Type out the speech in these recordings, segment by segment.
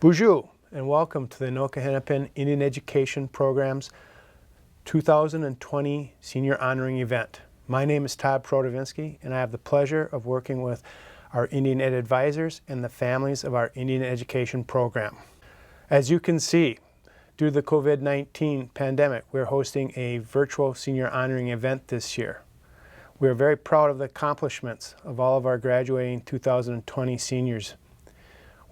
Bonjour and welcome to the Anoka-Hennepin Indian Education Program's 2020 Senior Honoring Event. My name is Todd Prodovinsky and I have the pleasure of working with our Indian Ed advisors and the families of our Indian Education Program. As you can see, due to the COVID-19 pandemic, we're hosting a virtual senior honoring event this year. We are very proud of the accomplishments of all of our graduating 2020 seniors.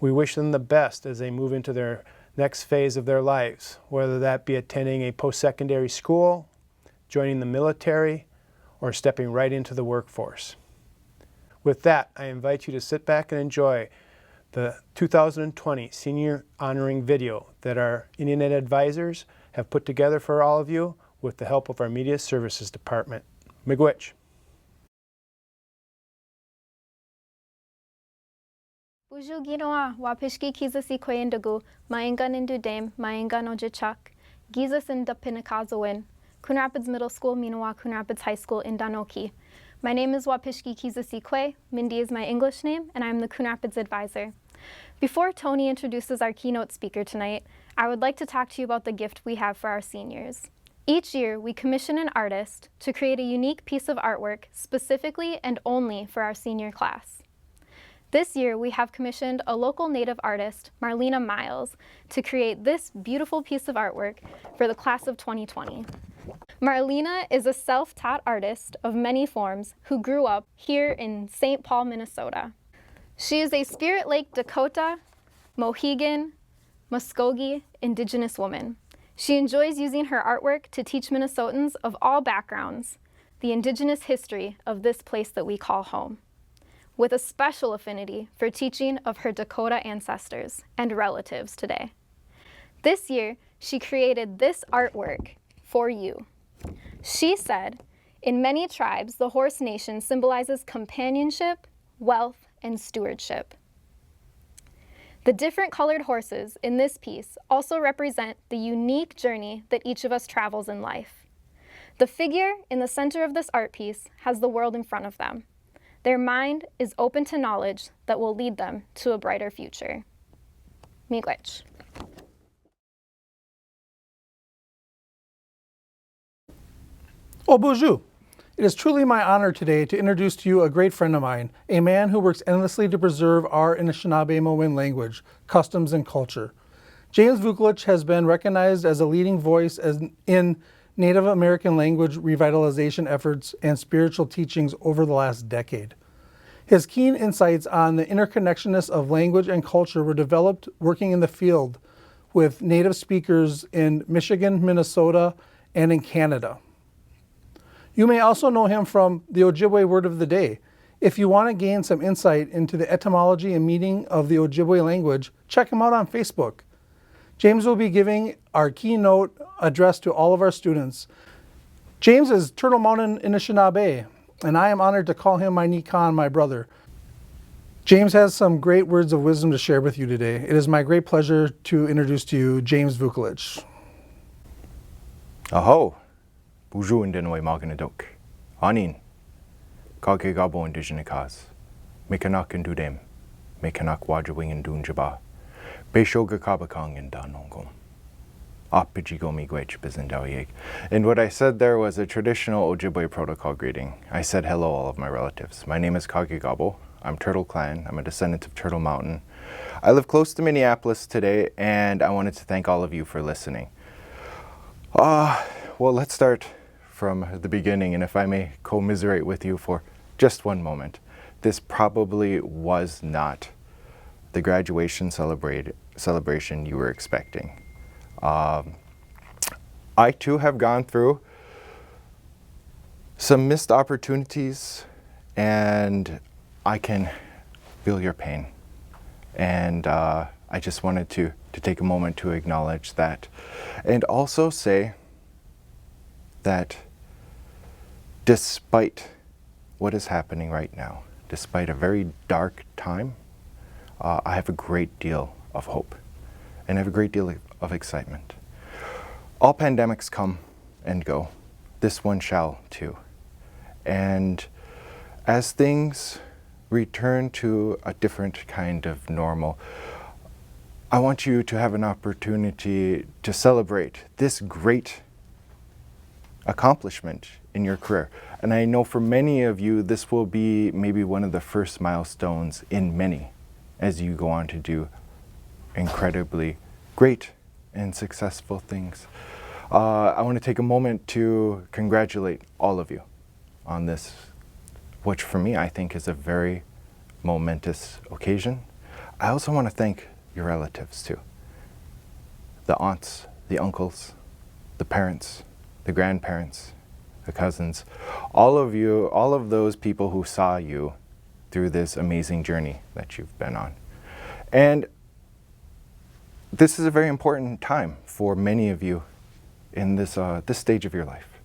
We wish them the best as they move into their next phase of their lives, whether that be attending a post-secondary school, joining the military, or stepping right into the workforce. With that, I invite you to sit back and enjoy the 2020 Senior Honoring video that our Indian Ed advisors have put together for all of you with the help of our Media Services Department. Miigwech. Buju ginoa wapishki kiza si kwendagu, maingan indu dame, maingan ojichak, gizas in the Pinakazawin, Coon Rapids Middle School, Minowa Coon Rapids High School in Danoki. My name is Wapishki Kizasikwe, Mindy is my English name, and I'm the Coon Rapids Advisor. Before Tony introduces our keynote speaker tonight, I would like to talk to you about the gift we have for our seniors. Each year, we commission an artist to create a unique piece of artwork specifically and only for our senior class. This year, we have commissioned a local Native artist, Marlena Miles, to create this beautiful piece of artwork for the class of 2020. Marlena is a self-taught artist of many forms who grew up here in St. Paul, Minnesota. She is a Spirit Lake Dakota, Mohegan, Muskogee Indigenous woman. She enjoys using her artwork to teach Minnesotans of all backgrounds the Indigenous history of this place that we call home, with a special affinity for teaching of her Dakota ancestors and relatives today. This year, she created this artwork for you. She said, in many tribes, the horse nation symbolizes companionship, wealth, and stewardship. The different colored horses in this piece also represent the unique journey that each of us travels in life. The figure in the center of this art piece has the world in front of them. Their mind is open to knowledge that will lead them to a brighter future. Miigwech. Oh, bonjour. It is truly my honor today to introduce to you a great friend of mine, a man who works endlessly to preserve our Anishinaabe-Mowin language, customs, and culture. James Vukolich has been recognized as a leading voice in Native American language revitalization efforts and spiritual teachings over the last decade. His keen insights on the interconnectedness of language and culture were developed working in the field with Native speakers in Michigan, Minnesota, and in Canada. You may also know him from the Ojibwe word of the day. If you want to gain some insight into the etymology and meaning of the Ojibwe language, check him out on Facebook. James will be giving our keynote address to all of our students. James is Turtle Mountain Anishinaabe, and I am honored to call him my Nikan, my brother. James has some great words of wisdom to share with you today. It is my great pleasure to introduce to you James Vukolich. Aho, Buju Indinoi Maganaduk, Anin, Kage Gabo Indigenikas, Mikanak and Dudem, Mikanak Wajawing and Dunjaba. Beishoga Kabakang and Danongom. Apijigo Miigwech Bizindawiyeg. And what I said there was a traditional Ojibwe protocol greeting. I said hello, all of my relatives. My name is Kage Gabo. I'm Turtle Clan. I'm a descendant of Turtle Mountain. I live close to Minneapolis today, and I wanted to thank all of you for listening. Well, let's start from the beginning, and if I may commiserate with you for just one moment. This probably was not the graduation celebration you were expecting. I too have gone through some missed opportunities, and I can feel your pain. And I just wanted to take a moment to acknowledge that, and also say that despite what is happening right now, despite a very dark time, I have a great deal of hope, and I have a great deal of excitement. All pandemics come and go. This one shall too. And as things return to a different kind of normal, I want you to have an opportunity to celebrate this great accomplishment in your career. And I know for many of you, this will be maybe one of the first milestones in many as you go on to do incredibly great and successful things. I want to take a moment to congratulate all of you on this, which for me I think is a very momentous occasion. I also want to thank your relatives too. The aunts, the uncles, the parents, the grandparents, the cousins, all of you, all of those people who saw you through this amazing journey that you've been on. And this is a very important time for many of you in this stage of your life.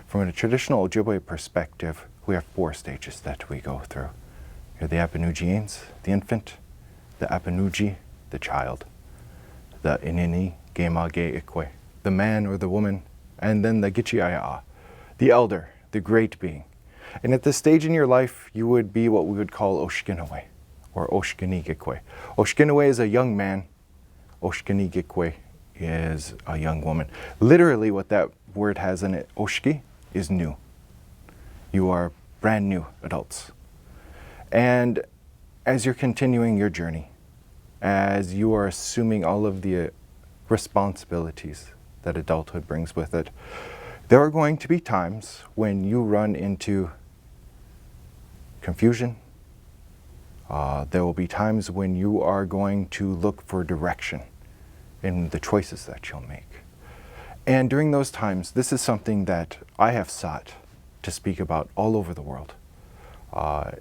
From a traditional Ojibwe perspective, we have 4 stages that we go through. You're the Apanujians, the infant, the Apanuji, the child, the Inini, Gemage Ikwe, the man or the woman, and then the Gichiaya, the elder, the great being. And at this stage in your life, you would be what we would call Oshkinawe, or Oshkinigikwe. Oshkinawe is a young man, Oshkinigikwe is a young woman. Literally what that word has in it, Oshki, is new. You are brand new adults. And as you're continuing your journey, as you are assuming all of the responsibilities that adulthood brings with it, there are going to be times when you run into confusion. There will be times when you are going to look for direction in the choices that you'll make. And during those times, this is something that I have sought to speak about all over the world.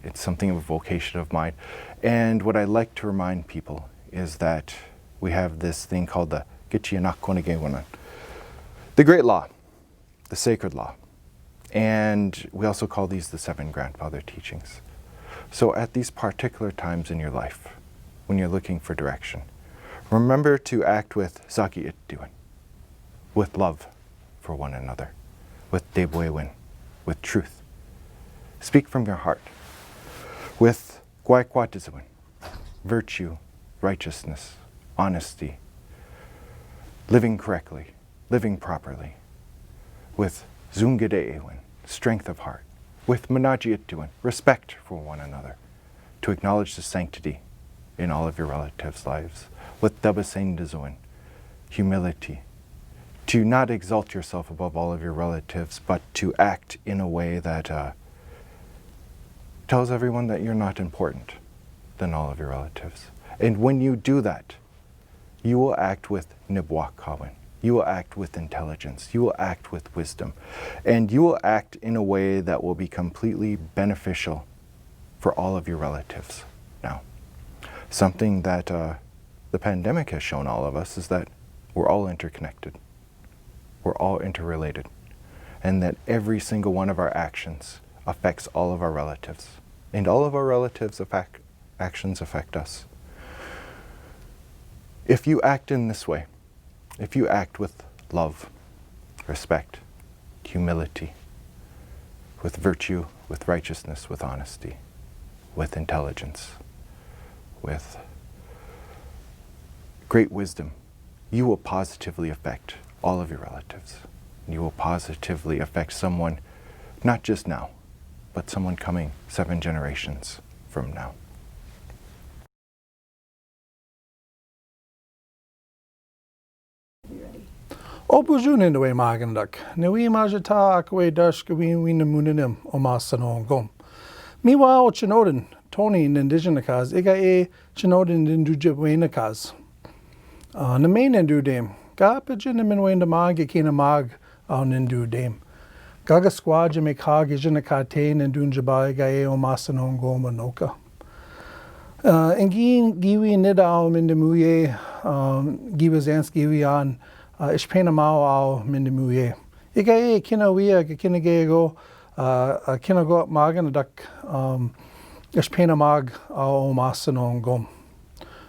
It's something of a vocation of mine. And what I like to remind people is that we have this thing called the Gichianakonegewanan, the great law, the sacred law. And we also call these the 7 grandfather teachings. So at these particular times in your life, when you're looking for direction, remember to act with Saki Itdiwan, with love for one another, with Debwewin, with truth. Speak from your heart, with Gwaikwatiziwan, virtue, righteousness, honesty, living correctly, living properly, with Zungadeewin, strength of heart, with Manaji Itdiwan, respect for one another, to acknowledge the sanctity in all of your relatives' lives, with Dabasendazuan, humility, to not exalt yourself above all of your relatives, but to act in a way that tells everyone that you're not important than all of your relatives. And when you do that, you will act with Nibwakawin. You will act with intelligence. You will act with wisdom. And you will act in a way that will be completely beneficial for all of your relatives. Now, something that the pandemic has shown all of us is that we're all interconnected. We're all interrelated. And that every single one of our actions affects all of our relatives. And all of our relatives' actions affect us. If you act in this way, if you act with love, respect, humility, with virtue, with righteousness, with honesty, with intelligence, with great wisdom, you will positively affect all of your relatives. You will positively affect someone, not just now, but someone coming 7 generations from now. Obuju nindawe magandak, newi majata akwe dash gawin winamunim omasanon gom. Miwa o chinoden, Tony nindigenakaz, iga chinoden nindujabwenakaz. Name nindu dame, gapajin minwenda mag ikina mag au nindu dame. Gaga squadja mekag ijanakate nindunjaba iga omasanon gom anoka. Engin giwi nidao mindemuye, giwazanskiwi on. Ishpena mao ao mindemuye. Iga kina wia kina gego kina go maganadak ishpena mag ao masanon gom.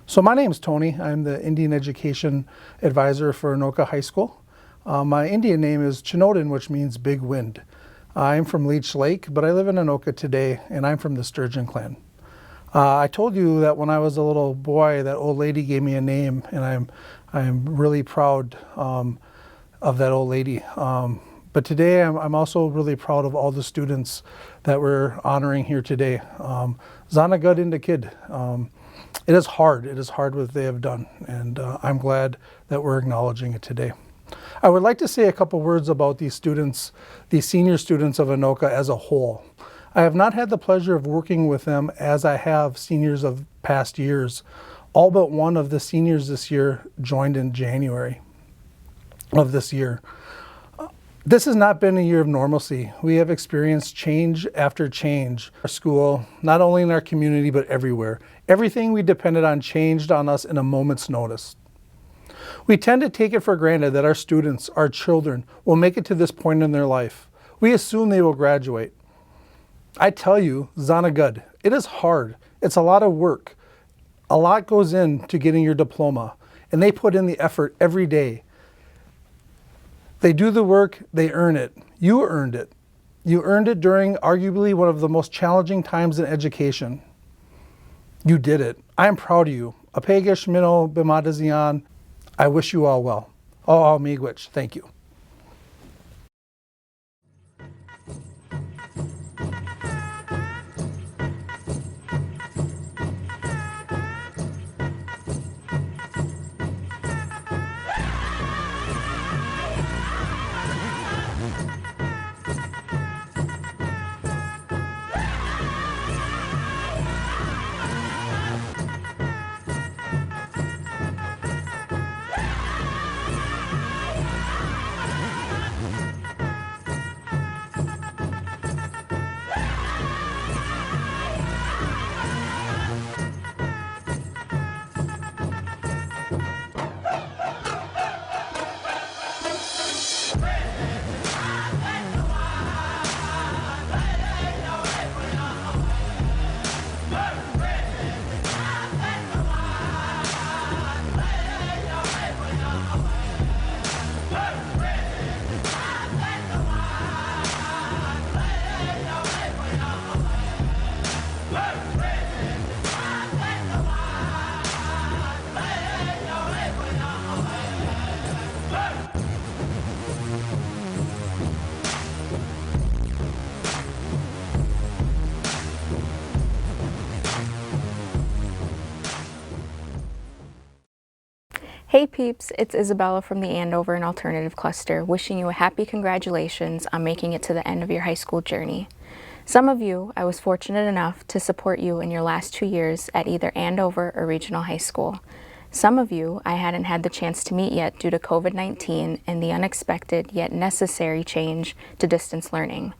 So my name is Tony. I'm the Indian Education Advisor for Anoka High School. My Indian name is Chinodin, which means big wind. I'm from Leech Lake, but I live in Anoka today, and I'm from the Sturgeon clan. I told you that when I was a little boy, that old lady gave me a name, and I'm really proud of that old lady. But today, I'm also really proud of all the students that we're honoring here today. Zana Gud in the kid. It is hard. It is hard what they have done, and I'm glad that we're acknowledging it today. I would like to say a couple words about these students, these senior students of Anoka as a whole. I have not had the pleasure of working with them as I have seniors of past years. All but one of the seniors this year joined in January of this year. This has not been a year of normalcy. We have experienced change after change. Our school, not only in our community, but everywhere. Everything we depended on changed on us in a moment's notice. We tend to take it for granted that our students, our children, will make it to this point in their life. We assume they will graduate. I tell you, Zana Gud, it is hard. It's a lot of work. A lot goes into getting your diploma, and they put in the effort every day. They do the work, they earn it. You earned it. You earned it during arguably one of the most challenging times in education. You did it. I am proud of you. Apegish Mino Bimadazian. I wish you all well. All miigwech. Thank you. Hey peeps, it's Isabella from the Andover and Alternative Cluster, wishing you a happy congratulations on making it to the end of your high school journey. Some of you, I was fortunate enough to support you in your last 2 years at either Andover or Regional High School. Some of you I hadn't had the chance to meet yet due to COVID-19 and the unexpected yet necessary change to distance learning.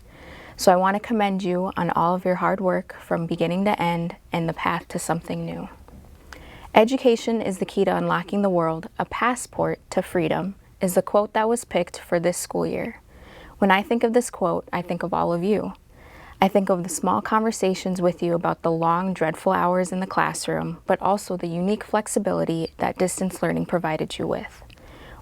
So I want to commend you on all of your hard work from beginning to end and the path to something new. Education is the key to unlocking the world. A passport to freedom is the quote that was picked for this school year. When I think of this quote, I think of all of you. I think of the small conversations with you about the long, dreadful hours in the classroom, but also the unique flexibility that distance learning provided you with.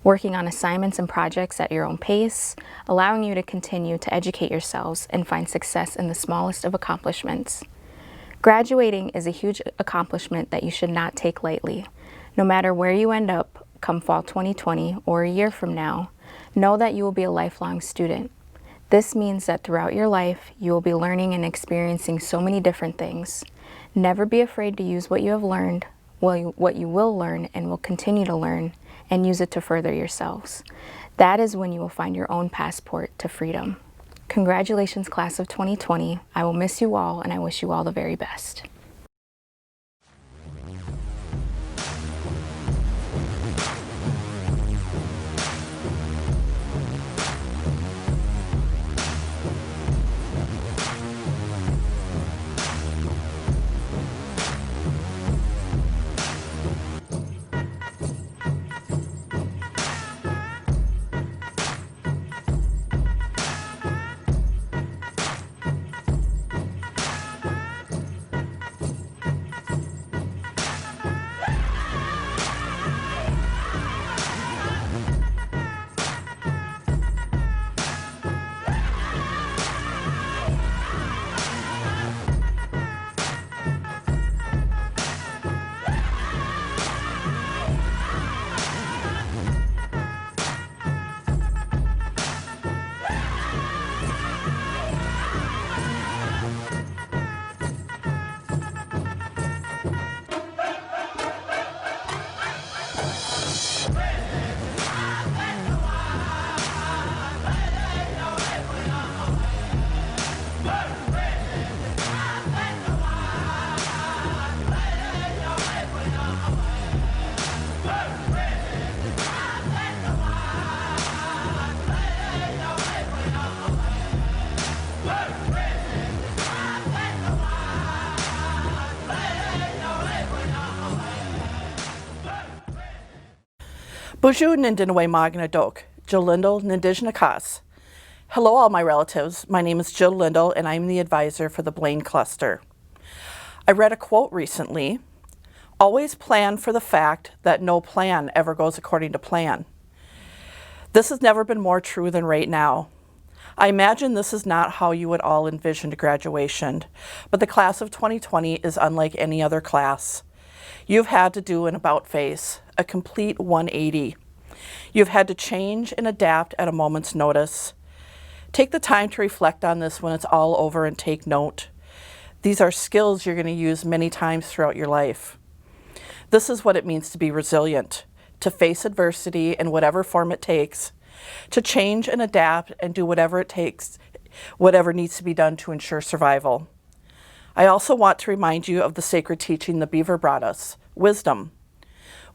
Working on assignments and projects at your own pace, allowing you to continue to educate yourselves and find success in the smallest of accomplishments. Graduating is a huge accomplishment that you should not take lightly. No matter where you end up come fall 2020 or a year from now, know that you will be a lifelong student. This means that throughout your life, you will be learning and experiencing so many different things. Never be afraid to use what you have learned, what you will learn and will continue to learn, and use it to further yourselves. That is when you will find your own passport to freedom. Congratulations, class of 2020. I will miss you all, and I wish you all the very best. Bonjour Nindinaway Magnadok, Jill Lindell, Nindijnakas. Hello all my relatives, my name is Jill Lindell and I'm the advisor for the Blaine Cluster. I read a quote recently, always plan for the fact that no plan ever goes according to plan. This has never been more true than right now. I imagine this is not how you would all envision graduation, but the class of 2020 is unlike any other class. You've had to do an about face, a complete 180. You've had to change and adapt at a moment's notice. Take the time to reflect on this when it's all over and take note. These are skills you're going to use many times throughout your life. This is what it means to be resilient, to face adversity in whatever form it takes, to change and adapt and do whatever it takes, whatever needs to be done to ensure survival. I also want to remind you of the sacred teaching the Beaver brought us, wisdom.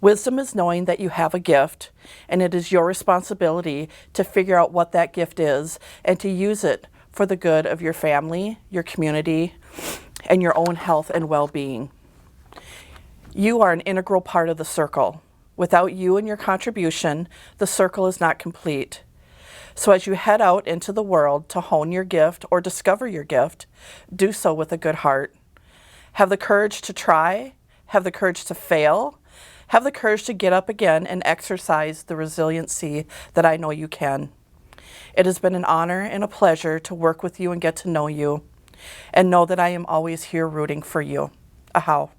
Wisdom is knowing that you have a gift, and it is your responsibility to figure out what that gift is and to use it for the good of your family, your community, and your own health and well-being. You are an integral part of the circle. Without you and your contribution, the circle is not complete. So as you head out into the world to hone your gift or discover your gift, do so with a good heart. Have the courage to try, have the courage to fail, have the courage to get up again and exercise the resiliency that I know you can. It has been an honor and a pleasure to work with you and get to know you, and know that I am always here rooting for you. Ahau.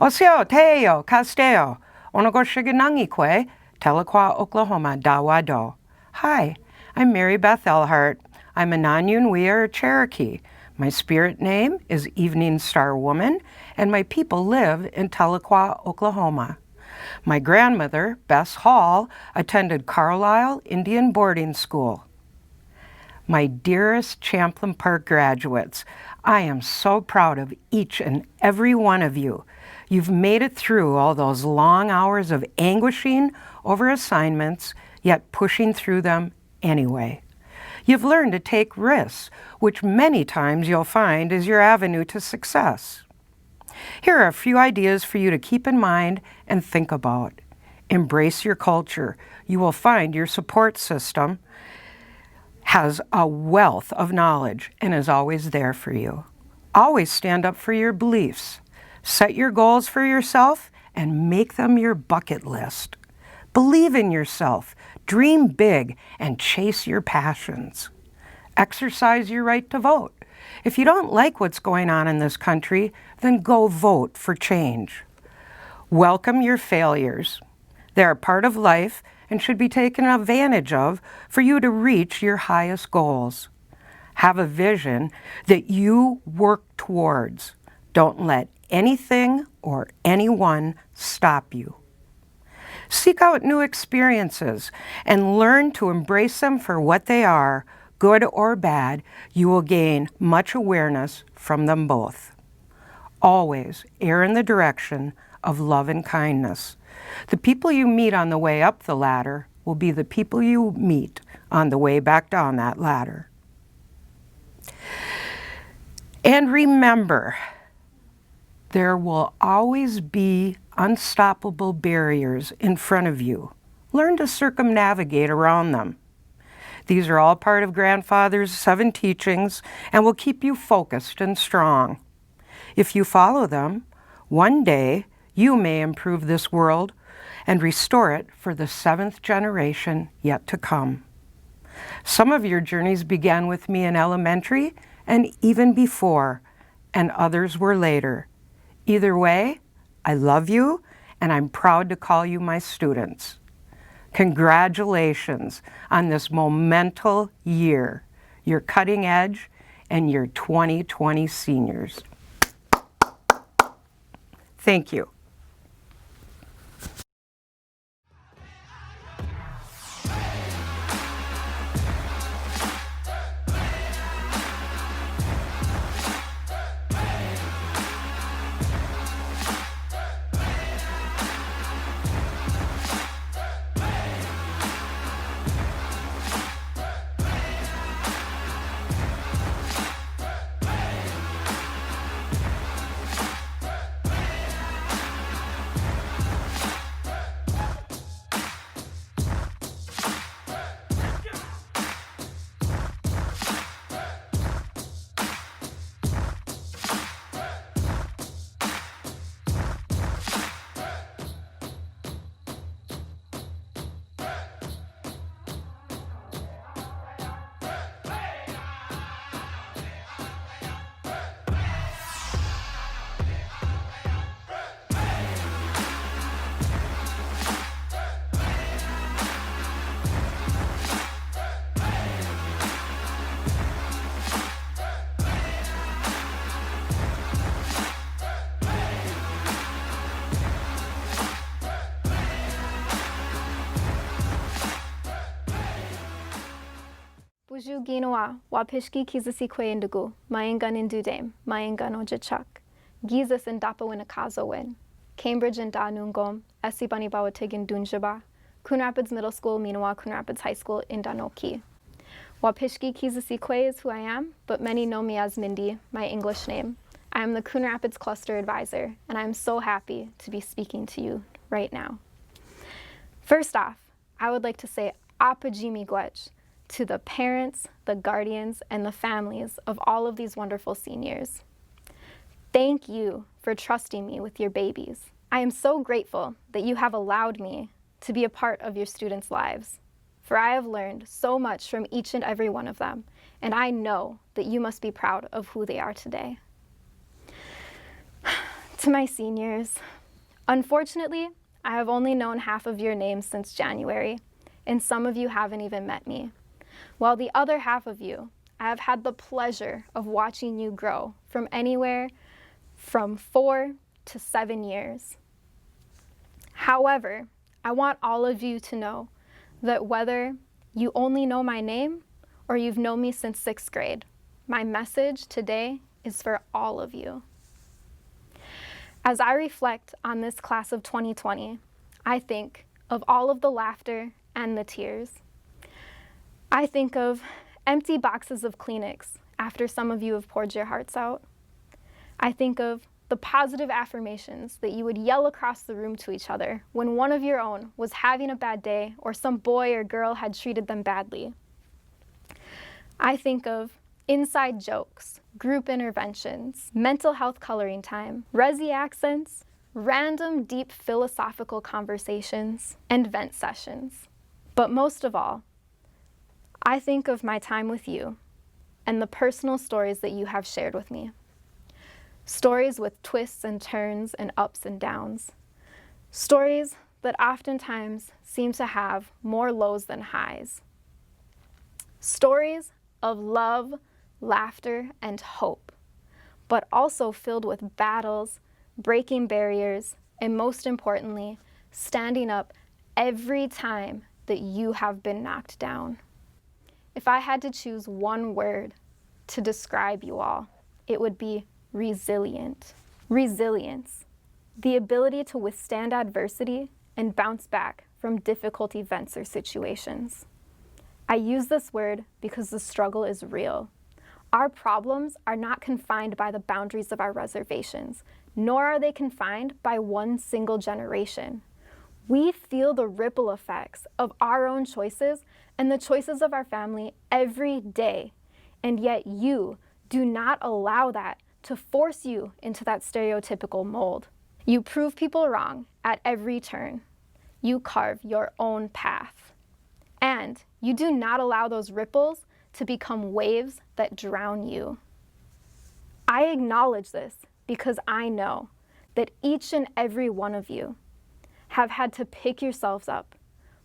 Osio, Teo, Casteo, Onogoshiganangikwe, Tahlequah, Oklahoma, Dawado. Hi, I'm Mary Beth Elhart. I'm a non-Yunwi Cherokee. My spirit name is Evening Star Woman, and my people live in Tahlequah, Oklahoma. My grandmother, Bess Hall, attended Carlisle Indian Boarding School. My dearest Champlain Park graduates, I am so proud of each and every one of you. You've made it through all those long hours of anguishing over assignments, yet pushing through them anyway. You've learned to take risks, which many times you'll find is your avenue to success. Here are a few ideas for you to keep in mind and think about. Embrace your culture. You will find your support system. has a wealth of knowledge and is always there for you. Always stand up for your beliefs. Set your goals for yourself and make them your bucket list. Believe in yourself, dream big, and chase your passions. Exercise your right to vote. If you don't like what's going on in this country, then go vote for change. Welcome your failures. They are part of life and should be taken advantage of for you to reach your highest goals. Have a vision that you work towards. Don't let anything or anyone stop you. Seek out new experiences and learn to embrace them for what they are, good or bad. You will gain much awareness from them both. Always err in the direction of love and kindness. The people you meet on the way up the ladder will be the people you meet on the way back down that ladder. And remember, there will always be unstoppable barriers in front of you. Learn to circumnavigate around them. These are all part of Grandfather's 7 teachings and will keep you focused and strong. If you follow them, one day you may improve this world and restore it for the 7th generation yet to come. Some of your journeys began with me in elementary and even before, and others were later. Either way, I love you and I'm proud to call you my students. Congratulations on this monumental year, your cutting edge and your 2020 seniors. Thank you. Buju ginawa, wapishki kizasi kwe maengan indudem, maengan ojichak. Gizas and dapa winakazo win. Cambridge and Danungom, Esibani Bawatig Dunjaba. Coon Rapids Middle School, Minawa Coon Rapids High School in Danoki. Wapishki kizasi kwe is who I am, but many know me as Mindy, my English name. I am the Coon Rapids Cluster Advisor, and I am so happy to be speaking to you right now. First off, I would like to say apajimi gwech to the parents, the guardians, and the families of all of these wonderful seniors. Thank you for trusting me with your babies. I am so grateful that you have allowed me to be a part of your students' lives, for I have learned so much from each and every one of them, and I know that you must be proud of who they are today. To my seniors, unfortunately, I have only known half of your names since January, and some of you haven't even met me. While the other half of you, I have had the pleasure of watching you grow from anywhere from 4 to 7 years. However, I want all of you to know that whether you only know my name or you've known me since 6th grade, my message today is for all of you. As I reflect on this class of 2020, I think of all of the laughter and the tears. I think of empty boxes of Kleenex after some of you have poured your hearts out. I think of the positive affirmations that you would yell across the room to each other when one of your own was having a bad day or some boy or girl had treated them badly. I think of inside jokes, group interventions, mental health coloring time, Resi accents, random deep philosophical conversations, and vent sessions. But most of all, I think of my time with you and the personal stories that you have shared with me. Stories with twists and turns and ups and downs. Stories that oftentimes seem to have more lows than highs. Stories of love, laughter, and hope, but also filled with battles, breaking barriers, and most importantly, standing up every time that you have been knocked down. If I had to choose one word to describe you all, it would be resilient. Resilience, the ability to withstand adversity and bounce back from difficult events or situations. I use this word because the struggle is real. Our problems are not confined by the boundaries of our reservations, nor are they confined by one single generation. We feel the ripple effects of our own choices and the choices of our family every day, and yet you do not allow that to force you into that stereotypical mold. You prove people wrong at every turn. You carve your own path. And you do not allow those ripples to become waves that drown you. I acknowledge this because I know that each and every one of you have had to pick yourselves up,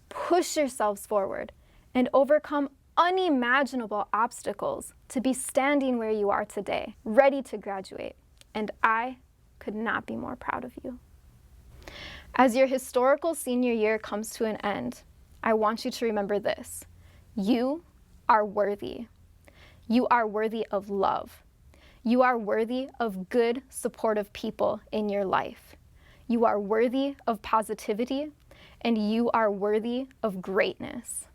push yourselves forward, and overcome unimaginable obstacles to be standing where you are today, ready to graduate. And I could not be more proud of you. As your historical senior year comes to an end, I want you to remember this. You are worthy. You are worthy of love. You are worthy of good, supportive people in your life. You are worthy of positivity, and you are worthy of greatness.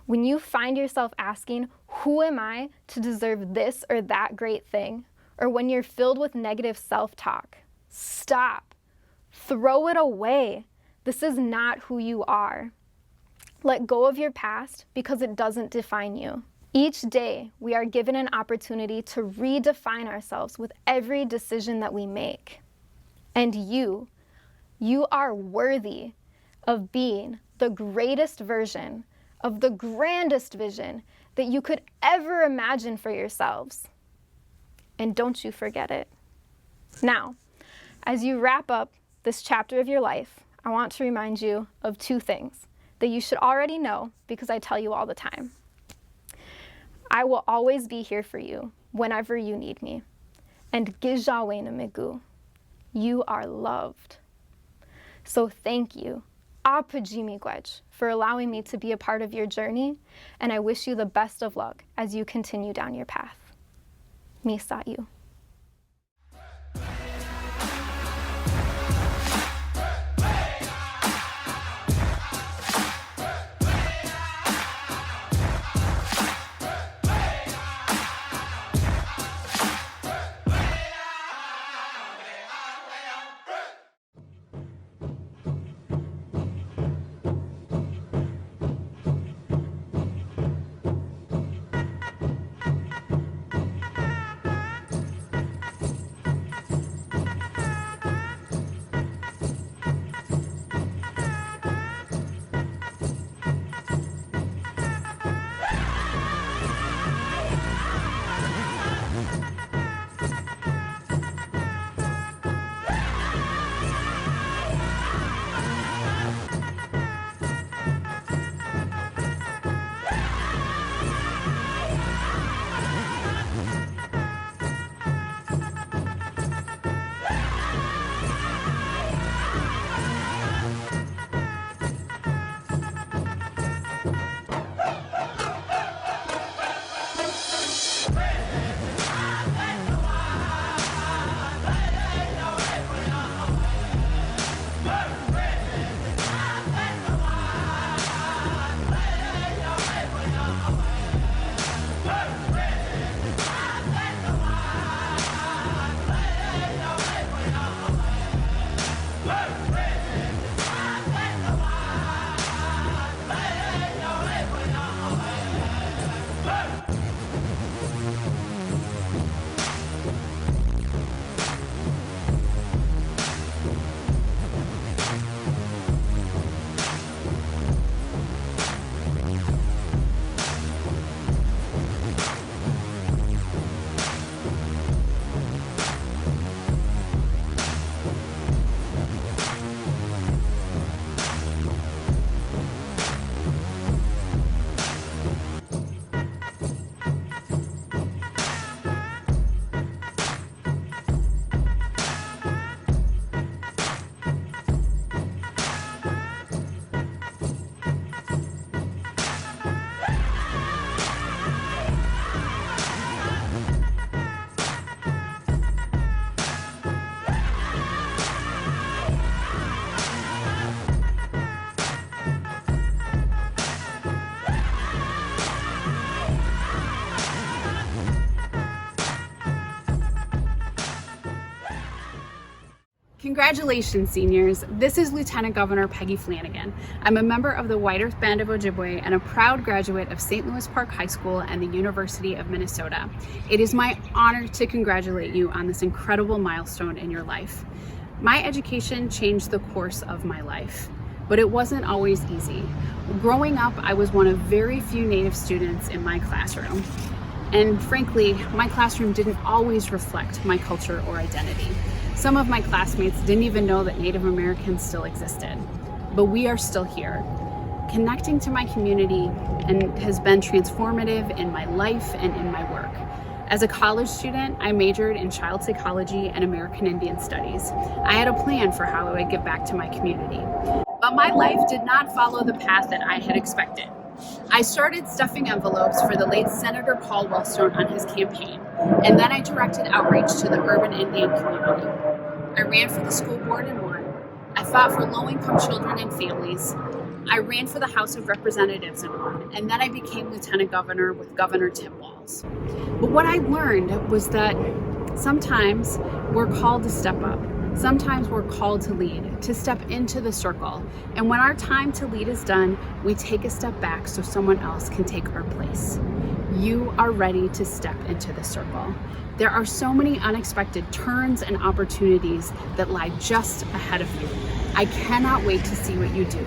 When you find yourself asking, who am I to deserve this or that great thing? Or when you're filled with negative self-talk, stop. Throw it away. This is not who you are. Let go of your past because it doesn't define you. Each day, we are given an opportunity to redefine ourselves with every decision that we make. And you are worthy of being the greatest version of the grandest vision that you could ever imagine for yourselves. And don't you forget it. Now, as you wrap up this chapter of your life, I want to remind you of two things that you should already know because I tell you all the time. I will always be here for you whenever you need me. And Gijawena Migu, you are loved. So thank you, Apajimi Gwech, for allowing me to be a part of your journey, and I wish you the best of luck as you continue down your path. Misa you. Congratulations, seniors. This is Lieutenant Governor Peggy Flanagan. I'm a member of the White Earth Band of Ojibwe and a proud graduate of St. Louis Park High School and the University of Minnesota. It is my honor to congratulate you on this incredible milestone in your life. My education changed the course of my life, but it wasn't always easy. Growing up, I was one of very few Native students in my classroom. And frankly, my classroom didn't always reflect my culture or identity. Some of my classmates didn't even know that Native Americans still existed, but we are still here. Connecting to my community has been transformative in my life and in my work. As a college student, I majored in child psychology and American Indian Studies. I had a plan for how I would give back to my community, but my life did not follow the path that I had expected. I started stuffing envelopes for the late Senator Paul Wellstone on his campaign, and then I directed outreach to the urban Indian community. I ran for the school board and won. I fought for low-income children and families. I ran for the House of Representatives and won, and then I became Lieutenant Governor with Governor Tim Walz. But what I learned was that sometimes we're called to step up. Sometimes we're called to lead, to step into the circle. And when our time to lead is done, we take a step back so someone else can take our place. You are ready to step into the circle. There are so many unexpected turns and opportunities that lie just ahead of you. I cannot wait to see what you do.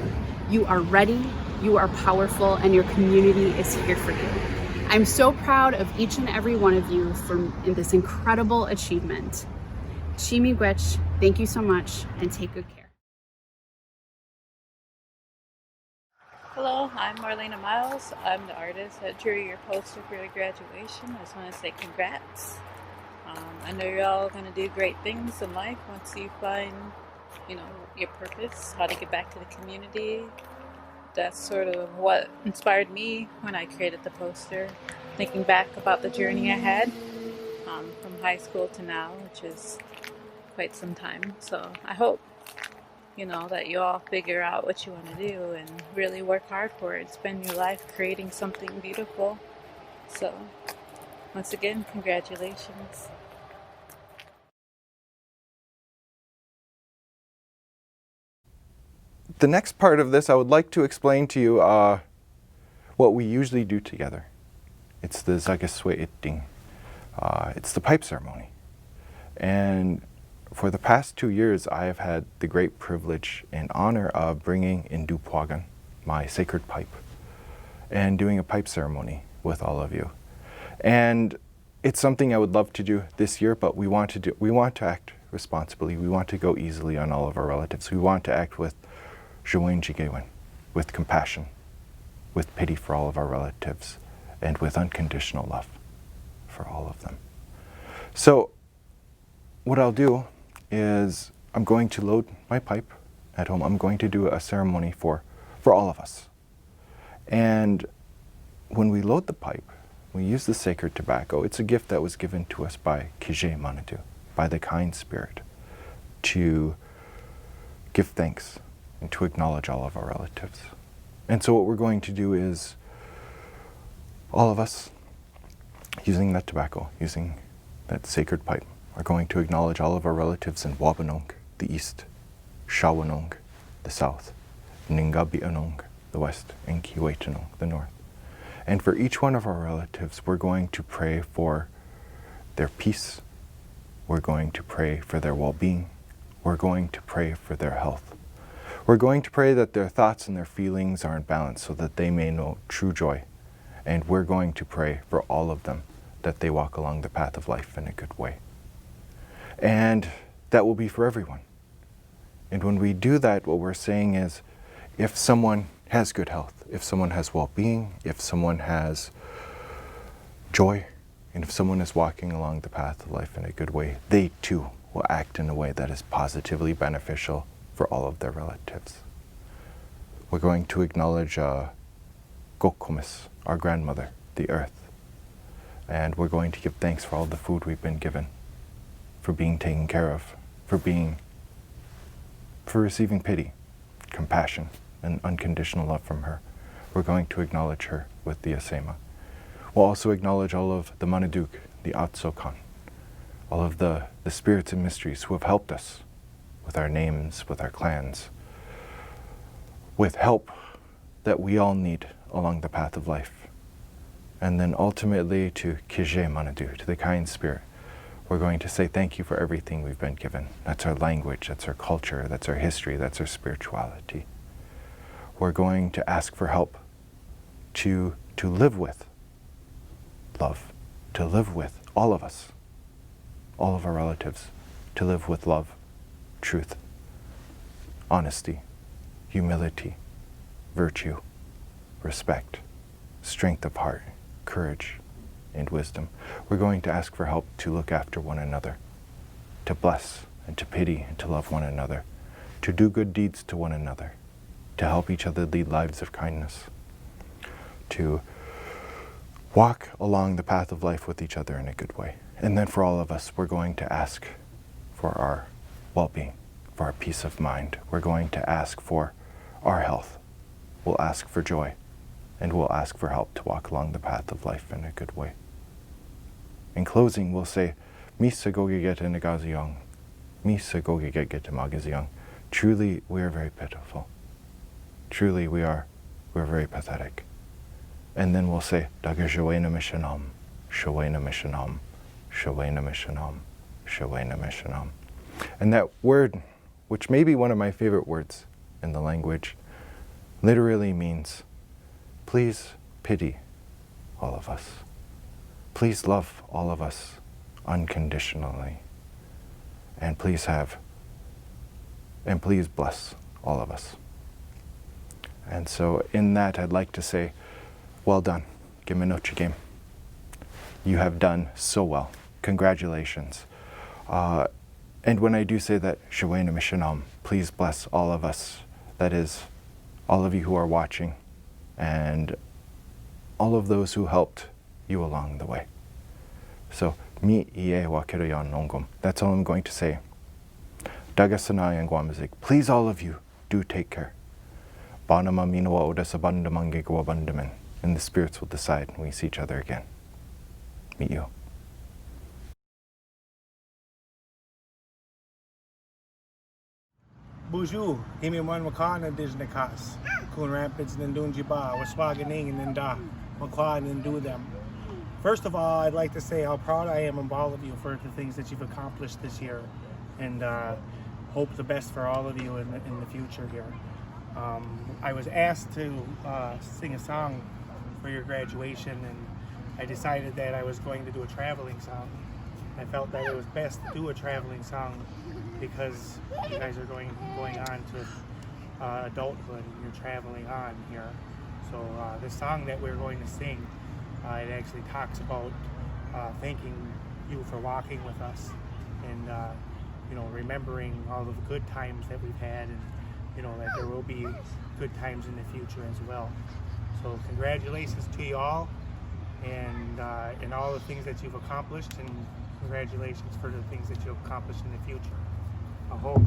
You are ready, you are powerful, and your community is here for you. I'm so proud of each and every one of you in this incredible achievement. Shimigwech, thank you so much, and take good care. Hello, I'm Marlena Miles. I'm the artist that drew your poster for your graduation. I just want to say congrats. I know you're all going to do great things in life once you find, your purpose, how to get back to the community. That's sort of what inspired me when I created the poster, thinking back about the journey I had from high school to now, which is quite some time. So I hope, that you all figure out what you want to do and really work hard for it. Spend your life creating something beautiful. So once again, congratulations. The next part of this, I would like to explain to you what we usually do together. It's the Zagasweeting. It's the pipe ceremony. And for the past 2 years, I have had the great privilege and honor of bringing in Dupwagan, my sacred pipe, and doing a pipe ceremony with all of you. And it's something I would love to do this year, but we want to act responsibly. We want to go easily on all of our relatives. We want to act with with compassion, with pity for all of our relatives, and with unconditional love for all of them. So what I'll do is I'm going to load my pipe at home. I'm going to do a ceremony for all of us. And when we load the pipe, we use the sacred tobacco. It's a gift that was given to us by Kije Manatu, by the kind spirit, to give thanks and to acknowledge all of our relatives. And so what we're going to do is, all of us, using that tobacco, using that sacred pipe, are going to acknowledge all of our relatives in Wabanong, the east, Shawanong, the south, Ningabianong, the west, and Kiwetanong, the north. And for each one of our relatives, we're going to pray for their peace. We're going to pray for their well-being. We're going to pray for their health. We're going to pray that their thoughts and their feelings are in balance so that they may know true joy. And we're going to pray for all of them that they walk along the path of life in a good way. And that will be for everyone. And when we do that, what we're saying is, if someone has good health, if someone has well-being, if someone has joy, and if someone is walking along the path of life in a good way, they too will act in a way that is positively beneficial for all of their relatives. We're going to acknowledge Gokomis, our grandmother, the earth. And we're going to give thanks for all the food we've been given, for being taken care of, for receiving pity, compassion, and unconditional love from her. We're going to acknowledge her with the Asema. We'll also acknowledge all of the Manaduk, the Atsokan, all of the spirits and mysteries who have helped us with our names, with our clans, with help that we all need along the path of life. And then ultimately to Kije Manadu, to the kind spirit, we're going to say thank you for everything we've been given. That's our language, that's our culture, that's our history, that's our spirituality. We're going to ask for help to live with love, to live with all of us, all of our relatives, to live with love, truth, honesty, humility, virtue, respect, strength of heart, courage, and wisdom. We're going to ask for help to look after one another, to bless and to pity and to love one another, to do good deeds to one another, to help each other lead lives of kindness, to walk along the path of life with each other in a good way. And then for all of us, we're going to ask for our well-being, for our peace of mind. We're going to ask for our health. We'll ask for joy, and we'll ask for help to walk along the path of life in a good way. In closing, we'll say, Misa gogiget enagaziong, Misa gogiget getamagiziong. Truly, we are very pitiful. Truly, we're very pathetic. And then we'll say, Daga Shawena Mishanam, Shawena Mishanam, Shawena Mishanam, Shawena Mishanam. And that word, which may be one of my favorite words in the language, literally means, please pity all of us. Please love all of us unconditionally. And please bless all of us. And so in that, I'd like to say, well done, Giminochi game. You have done so well. Congratulations. And when I do say that, Shawena Mishanam, please bless all of us. That is, all of you who are watching, and all of those who helped you along the way. So, mi ie wa kirayan nongum. That's all I'm going to say. Dagasanai and Guamazik, please all of you, do take care. Banama minoa odasabandamange guabandaman. And the spirits will decide when we see each other again. Meet you. Buju, Himiwan Wakana Dijnakas, Coon Rapids, Nindunjiba, Waswaganing, and Ninda, Makwan, and do them. First of all, I'd like to say how proud I am of all of you for the things that you've accomplished this year, and hope the best for all of you in the future here. I was asked to sing a song for your graduation, and I decided that I was going to do a traveling song. I felt that it was best to do a traveling song because you guys are going on to adulthood and you're traveling on here. So the song that we're going to sing, it actually talks about thanking you for walking with us, and remembering all of the good times that we've had, and that there will be good times in the future as well. So congratulations to you all, and all the things that you've accomplished, and congratulations for the things that you'll accomplish in the future. Aho.